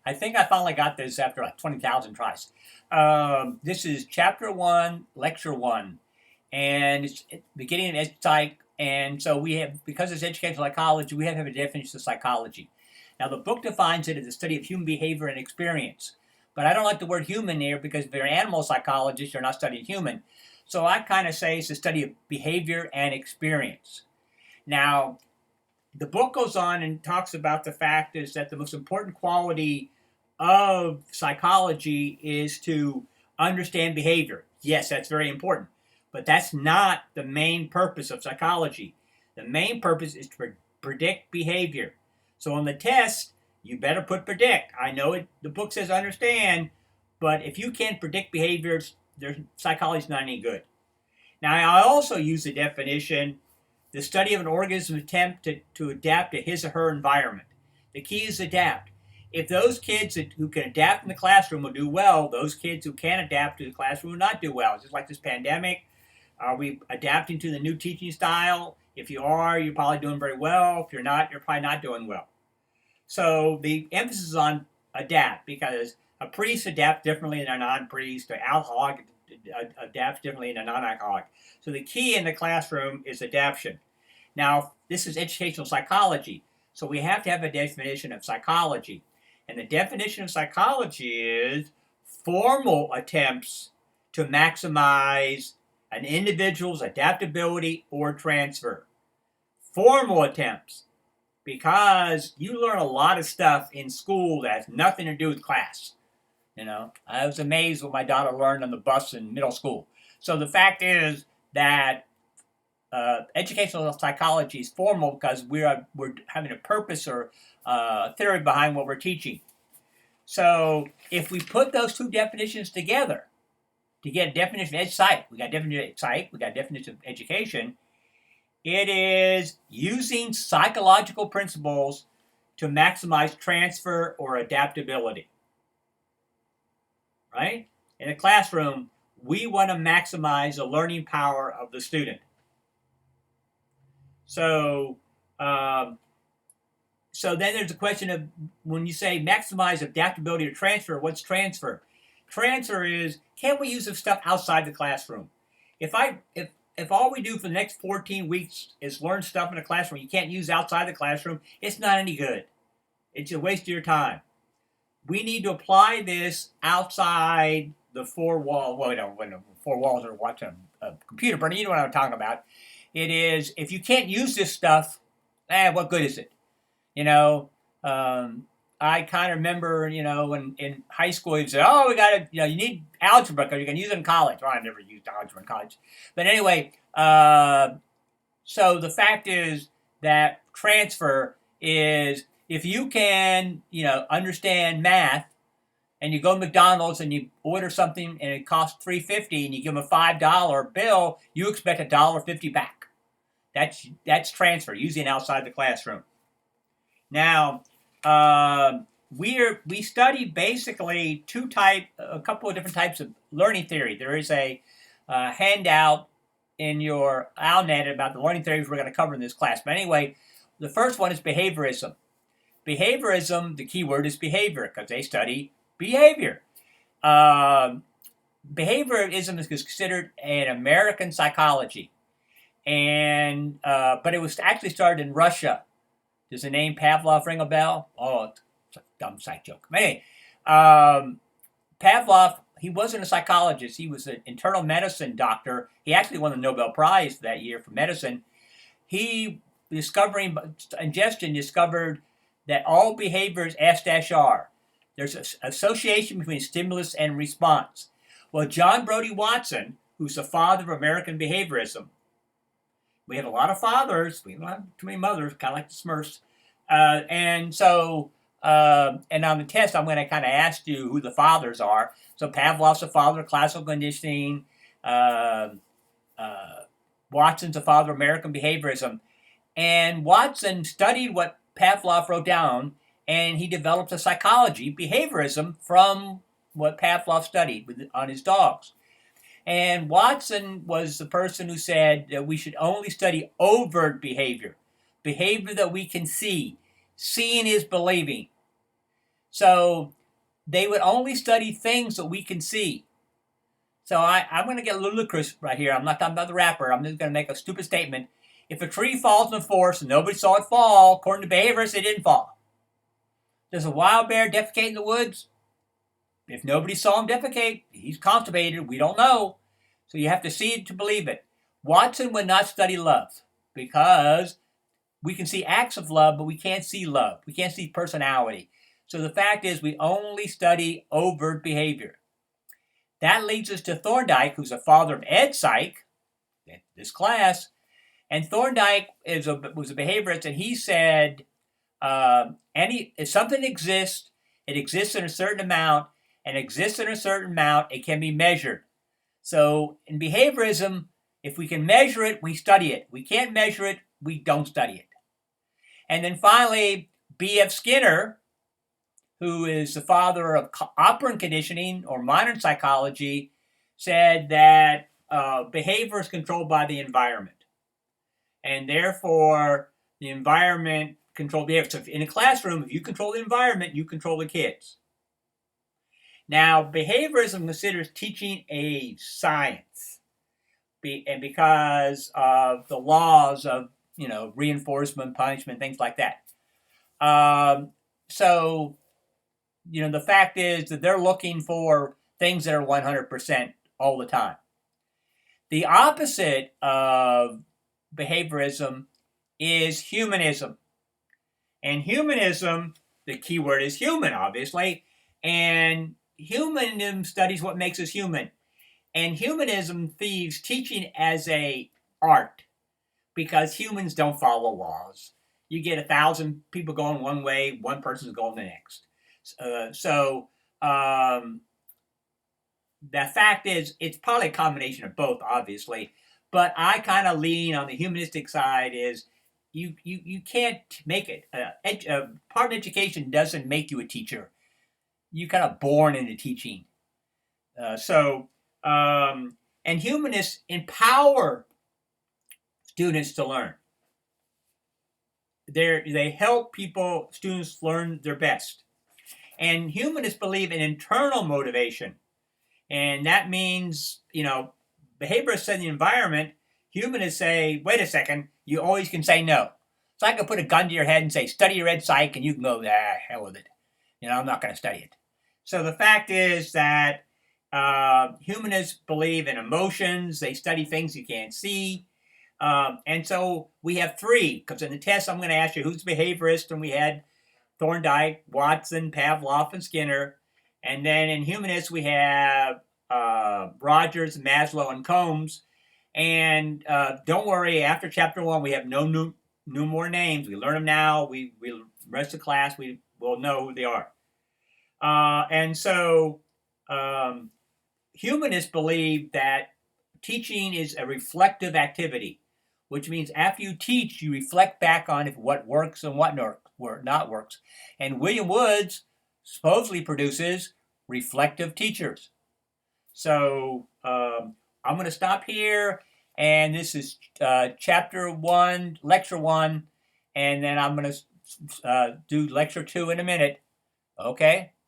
I think I finally got this after like 20,000 tries. This is chapter 1, lecture 1, and it's beginning in psych. And so we have, because it's educational psychology, we have to have a definition of psychology. Now, the book defines it as the study of human behavior and experience. But I don't like the word human here because if you're an animal psychologist, you're not studying human. So I kind of say it's the study of behavior and experience. Now, the book goes on and talks about the fact is that the most important quality of psychology is to understand behavior. Yes, that's very important, but that's not the main purpose of psychology. The main purpose is to predict behavior. So on the test, you better put predict. I know it. The book says understand, but if you can't predict behaviors, psychology is not any good. Now, I also use the definition the study of an organism's attempt to adapt to his or her environment. The key is adapt. If those kids who can adapt in the classroom will do well, those kids who can't adapt to the classroom will not do well. It's just like this pandemic. Are we adapting to the new teaching style? If you are, you're probably doing very well. If you're not, you're probably not doing well. So the emphasis is on adapt because a priest adapts differently than a non-priest. An alcoholic adapts differently than a non-alcoholic. So the key in the classroom is adaptation. Now, this is educational psychology, so we have to have a definition of psychology. And the definition of psychology is formal attempts to maximize an individual's adaptability or transfer. Formal attempts, because you learn a lot of stuff in school that has nothing to do with class. I was amazed what my daughter learned on the bus in middle school. So the fact is that educational psychology is formal because we're having a purpose or theory behind what we're teaching. So if we put those two definitions together to get a definition of psych, we got a definition of psych, we got a definition of education. It is using psychological principles to maximize transfer or adaptability. Right? In a classroom, we want to maximize the learning power of the student. So then there's a question of when you say maximize adaptability to transfer, what's transfer? Transfer is, can we use some stuff outside the classroom? If all we do for the next 14 weeks is learn stuff in a classroom you can't use outside the classroom, it's not any good. It's a waste of your time. We need to apply this outside the four walls. Well, when the four walls are watching a computer, but you know what I'm talking about. It is, if you can't use this stuff, what good is it? I kind of remember, when in high school, you say, oh, we got to, you need algebra because you can use it in college. Well, I never used algebra in college. But anyway, so the fact is that transfer is, if you can, understand math, and you go to McDonald's and you order something and it costs $3.50 and you give them a $5 bill, you expect $1.50 back. That's transfer, using outside the classroom. Now, we study basically a couple of different types of learning theory. There is a handout in your OwlNet about the learning theories we're going to cover in this class. But anyway, the first one is behaviorism. Behaviorism, the key word is behavior, because they study behavior. Behaviorism is considered an American psychology, and but it was actually started in Russia. Does the name Pavlov ring a bell? Oh, it's a dumb psych joke. But anyway, Pavlov, he wasn't a psychologist. He was an internal medicine doctor. He actually won the Nobel Prize that year for medicine. He, discovering ingestion, discovered that all behavior is S-R. There's an association between stimulus and response. Well, John Brody Watson, who's the father of American behaviorism, we have a lot of fathers, we don't have too many mothers, kind of like the Smurfs. And on the test, I'm going to kind of ask you who the fathers are. So Pavlov's the father of classical conditioning. Watson's the father of American behaviorism. And Watson studied what Pavlov wrote down, and he developed a psychology, behaviorism, from what Pavlov studied on his dogs. And Watson was the person who said that we should only study overt behavior that we can see. Seeing is believing. So they would only study things that we can see. So I'm going to get ludicrous right here. I'm not talking about the rapper. I'm just going to make a stupid statement. If a tree falls in the forest and nobody saw it fall, according to behaviorists, it didn't fall. Does a wild bear defecate in the woods? If nobody saw him defecate, he's constipated. We don't know. So you have to see it to believe it. Watson would not study love because we can see acts of love, but we can't see love. We can't see personality. So the fact is we only study overt behavior. That leads us to Thorndike, who's the father of ed psych, this class. And Thorndike was a behaviorist, and he said, if something exists, it exists in a certain amount, and exists in a certain amount, it can be measured. So in behaviorism, if we can measure it, we study it. We can't measure it, we don't study it. And then finally, B.F. Skinner, who is the father of operant conditioning or modern psychology, said that behavior is controlled by the environment. And therefore, the environment controls behavior. So in a classroom, if you control the environment, you control the kids. Now, behaviorism considers teaching a science, and because of the laws of reinforcement, punishment, things like that. So the fact is that they're looking for things that are 100% all the time. The opposite of behaviorism is humanism. And humanism, the key word is human, obviously. And humanism studies what makes us human. And humanism views teaching as a art because humans don't follow laws. You get 1,000 people going one way, one person's going the next. The fact is, it's probably a combination of both, obviously. But I kind of lean on the humanistic side is you can't make it. Part of education doesn't make you a teacher. You're kind of born into teaching. And humanists empower students to learn. They help students learn their best. And humanists believe in internal motivation. And that means, behaviorists say the environment, humanists say, wait a second, you always can say no. So I can put a gun to your head and say, study your ed psych, and you can go, hell with it. I'm not going to study it. So the fact is that humanists believe in emotions. They study things you can't see. And so we have three, because in the test I'm going to ask you who's the behaviorist, and we had Thorndike, Watson, Pavlov, and Skinner. And then in humanists we have Rogers, Maslow, and Combs. And don't worry, after chapter 1 we have no new more names. We learn them now. We rest of the class we will know who they are. And so humanists believe that teaching is a reflective activity, which means after you teach, you reflect back on what works and what not works. And William Woods supposedly produces reflective teachers. So I'm going to stop here, and this is chapter 1, lecture 1, and then I'm going to do lecture 2 in a minute. Okay?